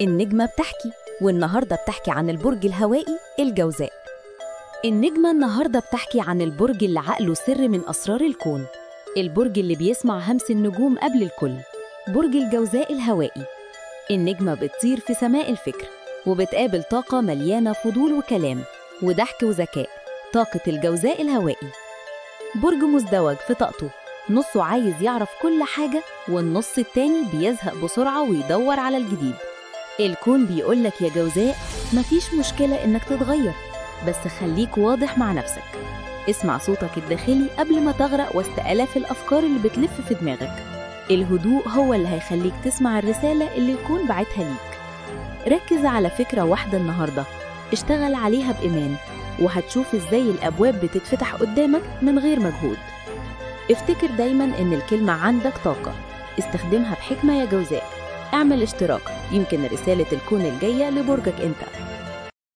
النجمة بتحكي، والنهاردة بتحكي عن البرج الهوائي الجوزاء. النجمة النهاردة بتحكي عن البرج اللي عقله سر من أسرار الكون، البرج اللي بيسمع همس النجوم قبل الكل، برج الجوزاء الهوائي. النجمة بتطير في سماء الفكر، وبتقابل طاقة مليانة فضول وكلام وضحك وذكاء، طاقة الجوزاء الهوائي. برج مزدوج في طاقته، نصه عايز يعرف كل حاجة، والنص التاني بيزهق بسرعة ويدور على الجديد. الكون بيقولك يا جوزاء، مفيش مشكلة إنك تتغير، بس خليك واضح مع نفسك. اسمع صوتك الداخلي قبل ما تغرق وسط آلاف الأفكار اللي بتلف في دماغك. الهدوء هو اللي هيخليك تسمع الرسالة اللي الكون بعتها ليك. ركز على فكرة واحدة النهاردة، اشتغل عليها بإيمان، وهتشوف إزاي الأبواب بتتفتح قدامك من غير مجهود. افتكر دايماً إن الكلمة عندك طاقة، استخدمها بحكمة يا جوزاء. اعمل اشتراك، يمكن رسالة الكون الجاية لبرجك انت.